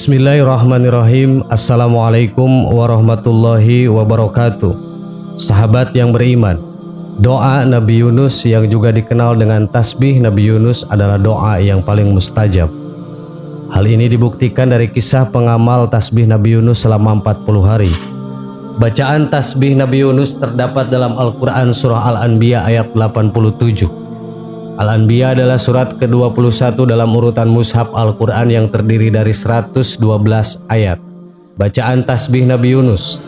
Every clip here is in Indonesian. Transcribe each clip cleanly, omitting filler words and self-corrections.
Bismillahirrahmanirrahim. Assalamualaikum warahmatullahi wabarakatuh. Sahabat yang beriman, doa Nabi Yunus yang juga dikenal dengan tasbih Nabi Yunus adalah doa yang paling mustajab. Hal ini dibuktikan dari kisah pengamal tasbih Nabi Yunus selama 40 hari. Bacaan tasbih Nabi Yunus terdapat dalam Al-Quran surah Al-Anbiya ayat 87. Al-Anbiya adalah surat ke-21 dalam urutan mushaf Al-Quran yang terdiri dari 112 ayat. Bacaan tasbih Nabi Yunus,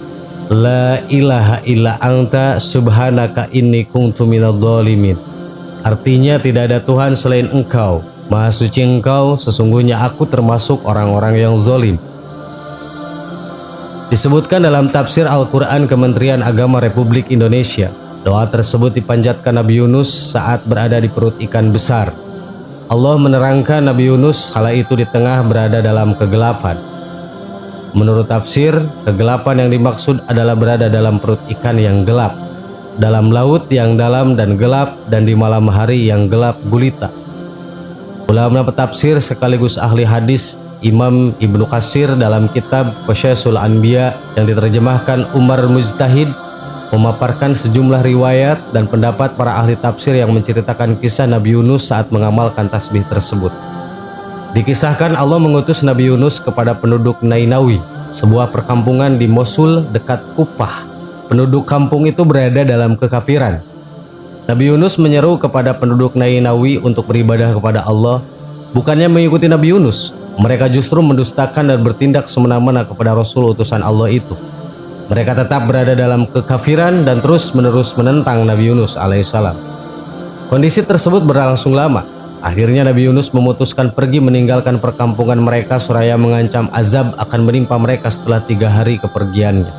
La ilaha illa anta subhanaka inni kuntu minadh dhalimin. Artinya tidak ada Tuhan selain Engkau, Maha suci Engkau, sesungguhnya aku termasuk orang-orang yang zalim. Disebutkan dalam tafsir Al-Quran Kementerian Agama Republik Indonesia, doa tersebut dipanjatkan Nabi Yunus saat berada di perut ikan besar. Allah menerangkan Nabi Yunus kala itu di tengah berada dalam kegelapan. Menurut tafsir, kegelapan yang dimaksud adalah berada dalam perut ikan yang gelap, dalam laut yang dalam dan gelap, dan di malam hari yang gelap gulita. Ulama petafsir sekaligus ahli hadis Imam Ibnu Katsir dalam kitab Qasyasul Anbiya yang diterjemahkan Umar Mujtahid memaparkan sejumlah riwayat dan pendapat para ahli tafsir yang menceritakan kisah Nabi Yunus saat mengamalkan tasbih tersebut. Dikisahkan Allah mengutus Nabi Yunus kepada penduduk Nainawi, sebuah perkampungan di Mosul dekat Kupah. Penduduk kampung itu berada dalam kekafiran. Nabi Yunus menyeru kepada penduduk Nainawi untuk beribadah kepada Allah, bukannya mengikuti Nabi Yunus. Mereka justru mendustakan dan bertindak semena-mena kepada Rasul utusan Allah itu. Mereka tetap berada dalam kekafiran dan terus-menerus menentang Nabi Yunus alaihissalam. Kondisi tersebut berlangsung lama. Akhirnya Nabi Yunus memutuskan pergi meninggalkan perkampungan mereka seraya mengancam azab akan menimpa mereka setelah 3 hari kepergiannya.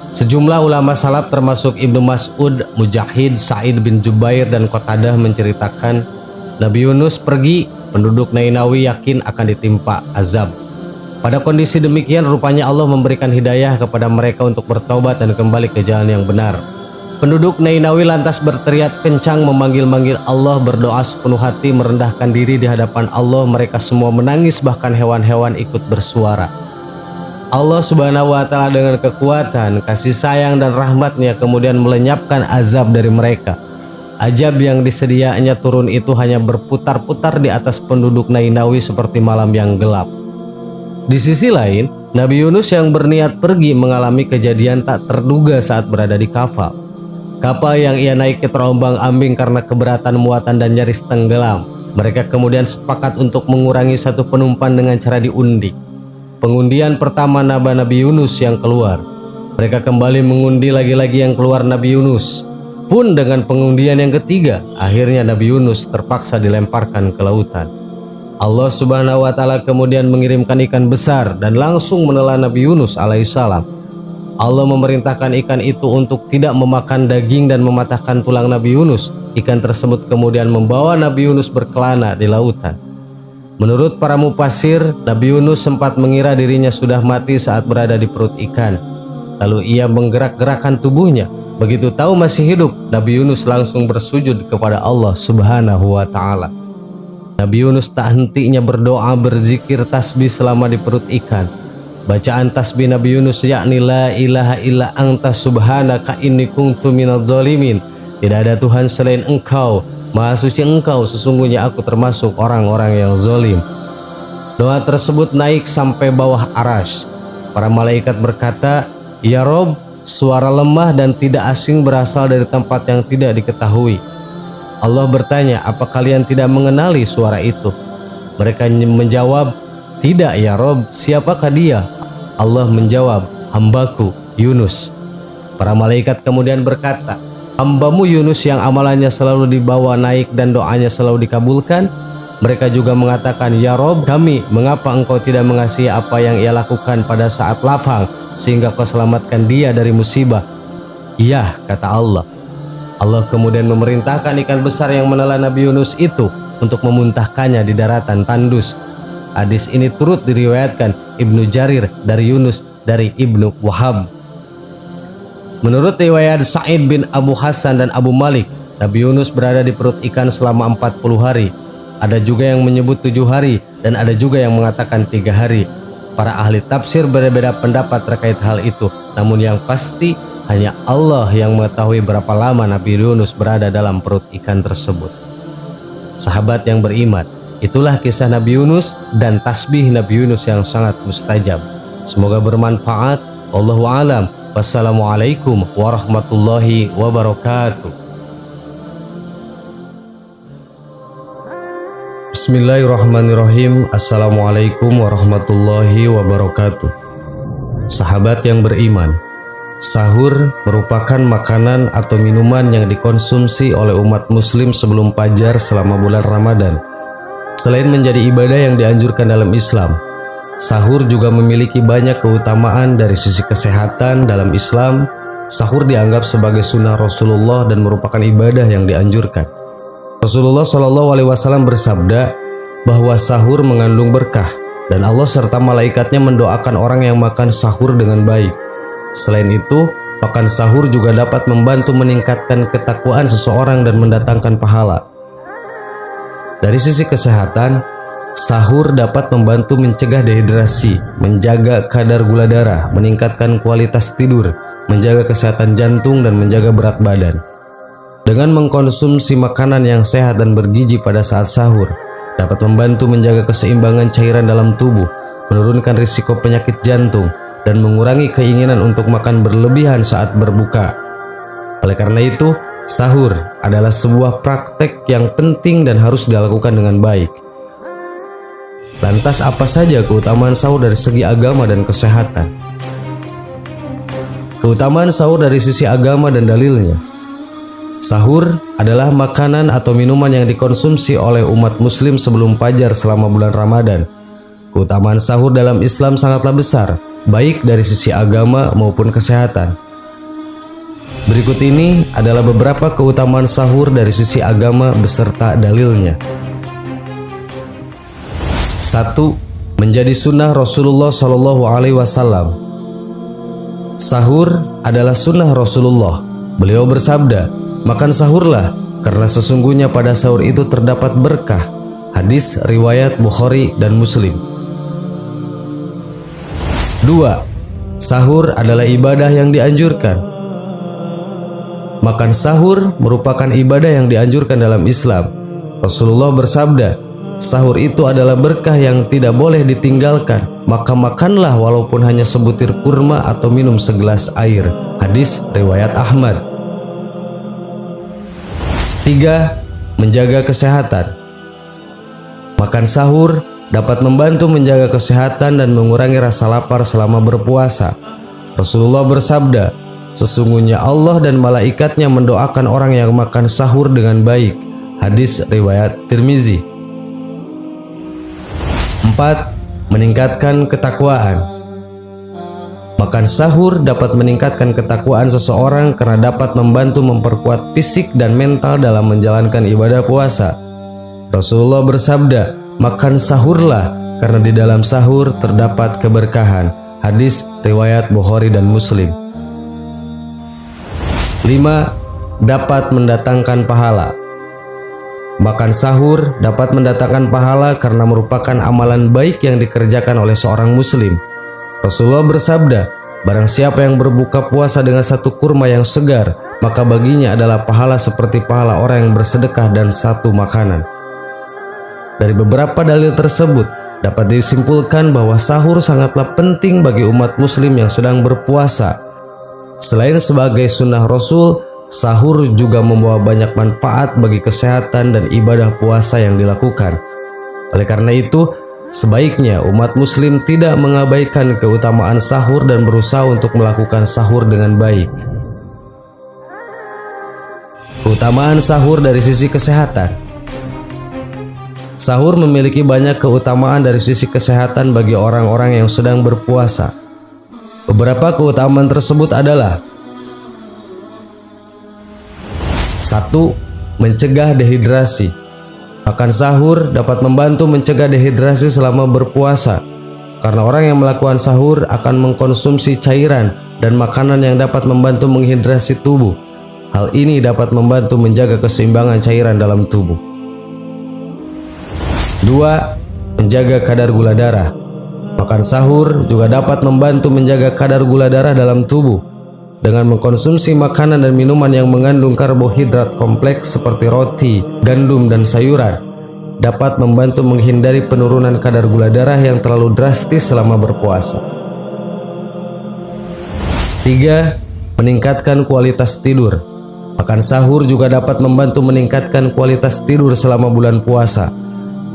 Sejumlah ulama salaf termasuk Ibnu Mas'ud, Mujahid, Sa'id bin Jubair, dan Qatadah menceritakan Nabi Yunus pergi, penduduk Nainawi yakin akan ditimpa azab. Pada kondisi demikian rupanya Allah memberikan hidayah kepada mereka untuk bertaubat dan kembali ke jalan yang benar. Penduduk Nainawi lantas berteriak kencang memanggil-manggil Allah, berdoa sepenuh hati, merendahkan diri di hadapan Allah. Mereka semua menangis, bahkan hewan-hewan ikut bersuara. Allah Subhanahu wa Ta'ala dengan kekuatan, kasih sayang dan rahmatnya kemudian melenyapkan azab dari mereka. Azab yang disediakannya turun itu hanya berputar-putar di atas penduduk Nainawi seperti malam yang gelap. Di sisi lain, Nabi Yunus yang berniat pergi mengalami kejadian tak terduga saat berada di kapal. Kapal yang ia naiki terombang-ambing karena keberatan muatan dan nyaris tenggelam. Mereka kemudian sepakat untuk mengurangi satu penumpang dengan cara diundi. Pengundian pertama Nabi Yunus yang keluar. Mereka kembali mengundi lagi-lagi yang keluar Nabi Yunus. Pun dengan pengundian yang ketiga, akhirnya Nabi Yunus terpaksa dilemparkan ke lautan. Allah Subhanahu wa Ta'ala kemudian mengirimkan ikan besar dan langsung menelan Nabi Yunus alaihissalam. Allah memerintahkan ikan itu untuk tidak memakan daging dan mematahkan tulang Nabi Yunus. Ikan tersebut kemudian membawa Nabi Yunus berkelana di lautan. Menurut para mufasir, Nabi Yunus sempat mengira dirinya sudah mati saat berada di perut ikan. Lalu ia menggerak-gerakkan tubuhnya. Begitu tahu masih hidup, Nabi Yunus langsung bersujud kepada Allah Subhanahu wa Ta'ala. Nabi Yunus tak hentinya berdoa, berzikir, tasbih selama di perut ikan. Bacaan tasbih Nabi Yunus yakni La ilaha illa anta subhanaka inni kuntu minadh dhalimin. Tidak ada Tuhan selain Engkau, Maha suci Engkau, sesungguhnya aku termasuk orang-orang yang zalim. Doa tersebut naik sampai bawah arsy. Para malaikat berkata, Ya Rob, suara lemah dan tidak asing berasal dari tempat yang tidak diketahui. Allah bertanya, apa kalian tidak mengenali suara itu? Mereka menjawab, tidak ya Rob, siapakah dia? Allah menjawab, hambaku Yunus. Para malaikat kemudian berkata, hambamu Yunus yang amalannya selalu dibawa naik dan doanya selalu dikabulkan? Mereka juga mengatakan, ya Rob kami, mengapa engkau tidak mengasihi apa yang ia lakukan pada saat lapang, sehingga kau selamatkan dia dari musibah? Iya, kata Allah. Allah kemudian memerintahkan ikan besar yang menelan Nabi Yunus itu untuk memuntahkannya di daratan tandus. Hadis ini turut diriwayatkan Ibnu Jarir dari Yunus dari Ibnu Wahab. Menurut riwayat Sa'id bin Abu Hasan dan Abu Malik, Nabi Yunus berada di perut ikan selama 40 hari. Ada juga yang menyebut 7 hari dan ada juga yang mengatakan 3 hari. Para ahli tafsir berbeda pendapat terkait hal itu, namun yang pasti hanya Allah yang mengetahui berapa lama Nabi Yunus berada dalam perut ikan tersebut. Sahabat yang beriman, itulah kisah Nabi Yunus dan tasbih Nabi Yunus yang sangat mustajab. Semoga bermanfaat. Wallahu a'lam. Wassalamualaikum warahmatullahi wabarakatuh. Bismillahirrahmanirrahim. Assalamualaikum warahmatullahi wabarakatuh. Sahabat yang beriman, sahur merupakan makanan atau minuman yang dikonsumsi oleh umat muslim sebelum fajar selama bulan Ramadan. Selain menjadi ibadah yang dianjurkan dalam Islam, sahur juga memiliki banyak keutamaan. Dari sisi kesehatan dalam Islam, sahur dianggap sebagai sunnah Rasulullah dan merupakan ibadah yang dianjurkan. Rasulullah SAW bersabda bahwa sahur mengandung berkah dan Allah serta malaikatnya mendoakan orang yang makan sahur dengan baik. Selain itu, makan sahur juga dapat membantu meningkatkan ketakwaan seseorang dan mendatangkan pahala. Dari sisi kesehatan, sahur dapat membantu mencegah dehidrasi, menjaga kadar gula darah, meningkatkan kualitas tidur, menjaga kesehatan jantung, dan menjaga berat badan. Dengan mengkonsumsi makanan yang sehat dan bergizi pada saat sahur, dapat membantu menjaga keseimbangan cairan dalam tubuh, menurunkan risiko penyakit jantung, dan mengurangi keinginan untuk makan berlebihan saat berbuka. Oleh karena itu, sahur adalah sebuah praktek yang penting dan harus dilakukan dengan baik. Lantas apa saja keutamaan sahur dari segi agama dan kesehatan? Keutamaan sahur dari sisi agama dan dalilnya. Sahur adalah makanan atau minuman yang dikonsumsi oleh umat muslim sebelum fajar selama bulan Ramadan. Keutamaan sahur dalam Islam sangatlah besar, baik dari sisi agama maupun kesehatan. Berikut ini adalah beberapa keutamaan sahur dari sisi agama beserta dalilnya. 1. Menjadi sunnah Rasulullah SAW. Sahur adalah sunnah Rasulullah. Beliau bersabda, "Makan sahurlah, karena sesungguhnya pada sahur itu terdapat berkah." Hadis riwayat Bukhari dan Muslim. 2. Sahur adalah ibadah yang dianjurkan. Makan sahur merupakan ibadah yang dianjurkan dalam Islam. Rasulullah bersabda, "Sahur itu adalah berkah yang tidak boleh ditinggalkan, maka makanlah walaupun hanya sebutir kurma atau minum segelas air." Hadis riwayat Ahmad. 3. Menjaga kesehatan. Makan sahur dapat membantu menjaga kesehatan dan mengurangi rasa lapar selama berpuasa. Rasulullah bersabda, "Sesungguhnya Allah dan malaikatnya mendoakan orang yang makan sahur dengan baik." Hadis riwayat Tirmizi. 4. Meningkatkan ketakwaan. Makan sahur dapat meningkatkan ketakwaan seseorang karena dapat membantu memperkuat fisik dan mental dalam menjalankan ibadah puasa. Rasulullah bersabda, "Makan sahurlah, karena di dalam sahur terdapat keberkahan." Hadis riwayat Bukhari dan Muslim. 5. Dapat mendatangkan pahala. Makan sahur dapat mendatangkan pahala karena merupakan amalan baik yang dikerjakan oleh seorang muslim. Rasulullah bersabda, "Barang siapa yang berbuka puasa dengan satu kurma yang segar, maka baginya adalah pahala seperti pahala orang yang bersedekah dan satu makanan." Dari beberapa dalil tersebut, dapat disimpulkan bahwa sahur sangatlah penting bagi umat muslim yang sedang berpuasa. Selain sebagai sunnah Rasul, sahur juga membawa banyak manfaat bagi kesehatan dan ibadah puasa yang dilakukan. Oleh karena itu, sebaiknya umat muslim tidak mengabaikan keutamaan sahur dan berusaha untuk melakukan sahur dengan baik. Keutamaan sahur dari sisi kesehatan. Sahur memiliki banyak keutamaan dari sisi kesehatan bagi orang-orang yang sedang berpuasa. Beberapa keutamaan tersebut adalah: 1. Mencegah dehidrasi. Makan sahur dapat membantu mencegah dehidrasi selama berpuasa, karena orang yang melakukan sahur akan mengkonsumsi cairan dan makanan yang dapat membantu menghidrasi tubuh. Hal ini dapat membantu menjaga keseimbangan cairan dalam tubuh. 2. Menjaga kadar gula darah. Makan sahur juga dapat membantu menjaga kadar gula darah dalam tubuh. Dengan mengkonsumsi makanan dan minuman yang mengandung karbohidrat kompleks seperti roti, gandum, dan sayuran, dapat membantu menghindari penurunan kadar gula darah yang terlalu drastis selama berpuasa. 3. Meningkatkan kualitas tidur. Makan sahur juga dapat membantu meningkatkan kualitas tidur selama bulan puasa.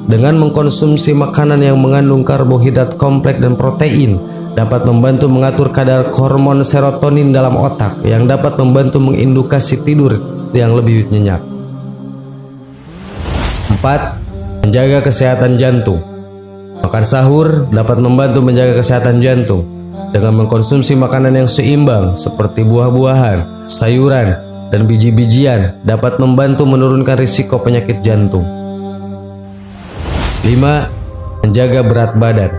Dengan mengkonsumsi makanan yang mengandung karbohidrat kompleks dan protein, dapat membantu mengatur kadar hormon serotonin dalam otak yang dapat membantu mengindukasi tidur yang lebih nyenyak. 4. Menjaga kesehatan jantung. Makan sahur dapat membantu menjaga kesehatan jantung. Dengan mengkonsumsi makanan yang seimbang seperti buah-buahan, sayuran, dan biji-bijian dapat membantu menurunkan risiko penyakit jantung. 5. Menjaga berat badan.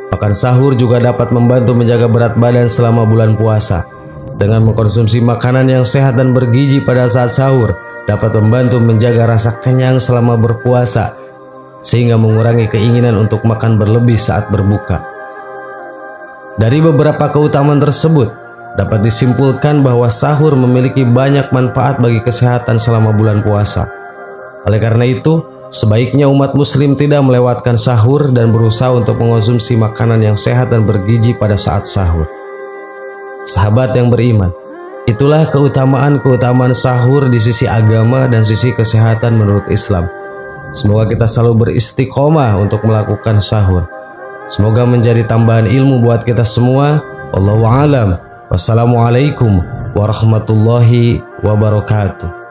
Makan sahur juga dapat membantu menjaga berat badan selama bulan puasa. Dengan mengkonsumsi makanan yang sehat dan bergizi pada saat sahur, dapat membantu menjaga rasa kenyang selama berpuasa, sehingga mengurangi keinginan untuk makan berlebih saat berbuka. Dari beberapa keutamaan tersebut, dapat disimpulkan bahwa sahur memiliki banyak manfaat bagi kesehatan selama bulan puasa. Oleh karena itu, sebaiknya umat muslim tidak melewatkan sahur dan berusaha untuk mengonsumsi makanan yang sehat dan bergizi pada saat sahur. Sahabat yang beriman, itulah keutamaan-keutamaan sahur di sisi agama dan sisi kesehatan menurut Islam. Semoga kita selalu beristiqomah untuk melakukan sahur. Semoga menjadi tambahan ilmu buat kita semua. Wallahu a'lam. Wassalamualaikum warahmatullahi wabarakatuh.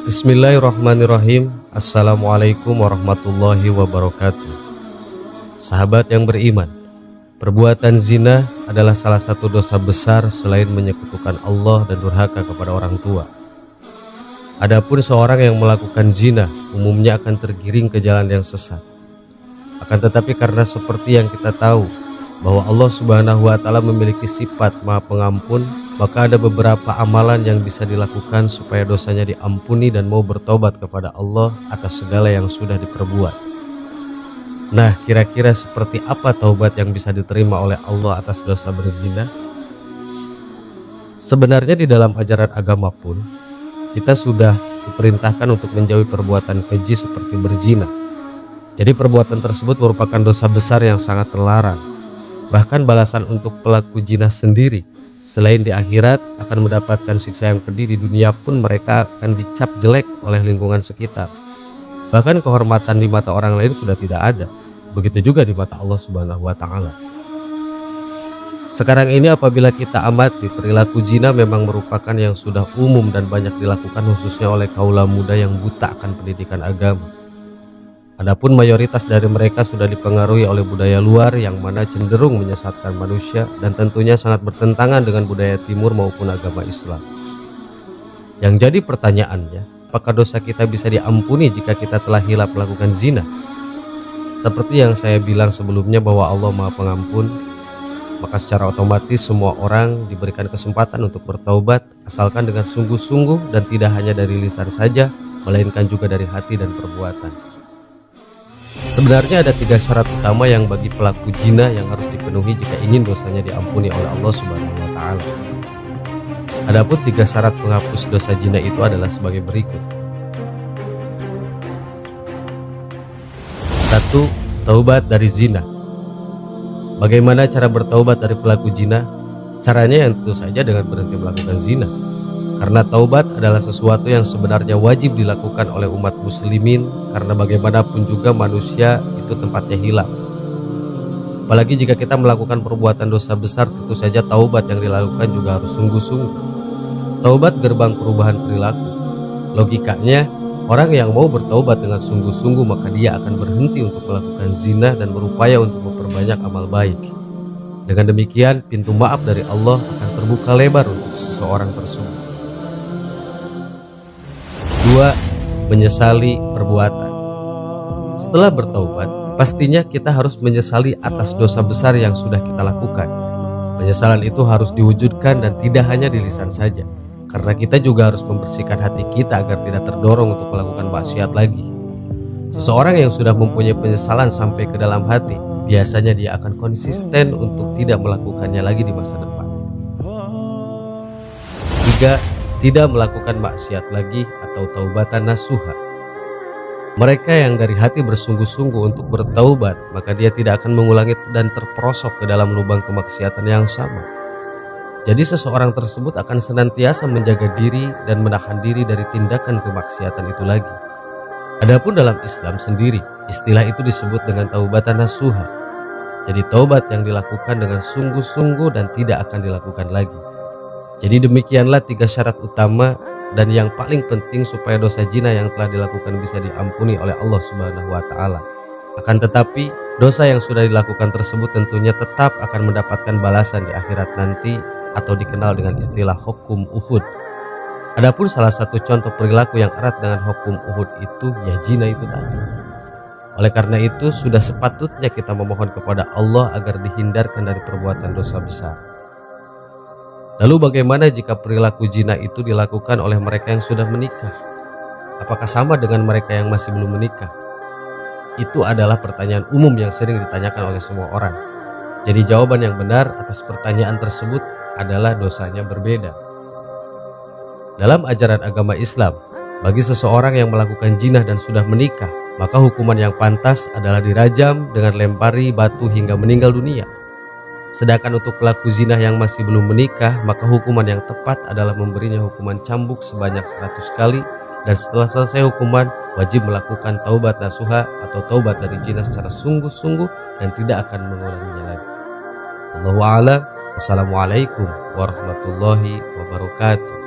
Bismillahirrahmanirrahim. Assalamualaikum warahmatullahi wabarakatuh. Sahabat yang beriman, perbuatan zina adalah salah satu dosa besar selain menyekutukan Allah dan durhaka kepada orang tua. Adapun seorang yang melakukan zina umumnya akan tergiring ke jalan yang sesat. Akan tetapi karena seperti yang kita tahu bahwa Allah Subhanahu wa Ta'ala memiliki sifat Maha Pengampun, maka ada beberapa amalan yang bisa dilakukan supaya dosanya diampuni dan mau bertobat kepada Allah atas segala yang sudah diperbuat. Nah, kira-kira seperti apa taubat yang bisa diterima oleh Allah atas dosa berzina? Sebenarnya di dalam ajaran agama pun kita sudah diperintahkan untuk menjauhi perbuatan keji seperti berzina. Jadi perbuatan tersebut merupakan dosa besar yang sangat terlarang. Bahkan balasan untuk pelaku zina sendiri selain di akhirat akan mendapatkan siksa yang pedih, di dunia pun mereka akan dicap jelek oleh lingkungan sekitar. Bahkan kehormatan di mata orang lain sudah tidak ada. Begitu juga di mata Allah Subhanahu wa Ta'ala. Sekarang ini apabila kita amati, perilaku zina memang merupakan yang sudah umum dan banyak dilakukan khususnya oleh kaula muda yang buta akan pendidikan agama. Adapun mayoritas dari mereka sudah dipengaruhi oleh budaya luar yang mana cenderung menyesatkan manusia dan tentunya sangat bertentangan dengan budaya timur maupun agama Islam. Yang jadi pertanyaannya, apakah dosa kita bisa diampuni jika kita telah hilaf melakukan zina? Seperti yang saya bilang sebelumnya bahwa Allah Maha Pengampun, maka secara otomatis semua orang diberikan kesempatan untuk bertaubat asalkan dengan sungguh-sungguh dan tidak hanya dari lisan saja, melainkan juga dari hati dan perbuatan. Sebenarnya ada 3 syarat utama yang bagi pelaku zina yang harus dipenuhi jika ingin dosanya diampuni oleh Allah Subhanahu wa Ta'ala. Adapun 3 syarat penghapus dosa zina itu adalah sebagai berikut. 1. Taubat dari zina. Bagaimana cara bertaubat dari pelaku zina? Caranya yang tentu saja dengan berhenti melakukan zina. Karena taubat adalah sesuatu yang sebenarnya wajib dilakukan oleh umat muslimin, karena bagaimanapun juga manusia itu tempatnya hilang. Apalagi jika kita melakukan perbuatan dosa besar, tentu saja taubat yang dilakukan juga harus sungguh-sungguh. Taubat gerbang perubahan perilaku. Logikanya, orang yang mau bertaubat dengan sungguh-sungguh maka dia akan berhenti untuk melakukan zina dan berupaya untuk memperbanyak amal baik. Dengan demikian, pintu maaf dari Allah akan terbuka lebar untuk seseorang tersebut. 2. Menyesali perbuatan. Setelah bertaubat, pastinya kita harus menyesali atas dosa besar yang sudah kita lakukan. Penyesalan itu harus diwujudkan dan tidak hanya di lisan saja. karena kita juga harus membersihkan hati kita agar tidak terdorong untuk melakukan maksiat lagi. Seseorang yang sudah mempunyai penyesalan sampai ke dalam hati, biasanya dia akan konsisten untuk tidak melakukannya lagi di masa depan. 3. Tidak melakukan maksiat lagi atau taubatan nasuha. Mereka yang dari hati bersungguh-sungguh untuk bertaubat, maka dia tidak akan mengulangi dan terperosok ke dalam lubang kemaksiatan yang sama. Jadi seseorang tersebut akan senantiasa menjaga diri dan menahan diri dari tindakan kemaksiatan itu lagi. Adapun dalam Islam sendiri, istilah itu disebut dengan taubatan nasuha. Jadi taubat yang dilakukan dengan sungguh-sungguh dan tidak akan dilakukan lagi. Jadi demikianlah 3 syarat utama dan yang paling penting supaya dosa zina yang telah dilakukan bisa diampuni oleh Allah Subhanahu wa taala. Akan tetapi, dosa yang sudah dilakukan tersebut tentunya tetap akan mendapatkan balasan di akhirat nanti atau dikenal dengan istilah hukum Uhud. Adapun salah satu contoh perilaku yang erat dengan hukum Uhud itu ya zina itu tadi. Oleh karena itu sudah sepatutnya kita memohon kepada Allah agar dihindarkan dari perbuatan dosa besar. Lalu bagaimana jika perilaku zina itu dilakukan oleh mereka yang sudah menikah? Apakah sama dengan mereka yang masih belum menikah? Itu adalah pertanyaan umum yang sering ditanyakan oleh semua orang. Jadi jawaban yang benar atas pertanyaan tersebut adalah dosanya berbeda. Dalam ajaran agama Islam, bagi seseorang yang melakukan zina dan sudah menikah, maka hukuman yang pantas adalah dirajam dengan lempari batu hingga meninggal dunia. Sedangkan untuk pelaku zina yang masih belum menikah, maka hukuman yang tepat adalah memberinya hukuman cambuk sebanyak 100 kali, dan setelah selesai hukuman wajib melakukan taubat nasuha atau taubat dari zina secara sungguh-sungguh dan tidak akan mengulanginya lagi. Allahu a'lam. Assalamualaikum warahmatullahi wabarakatuh.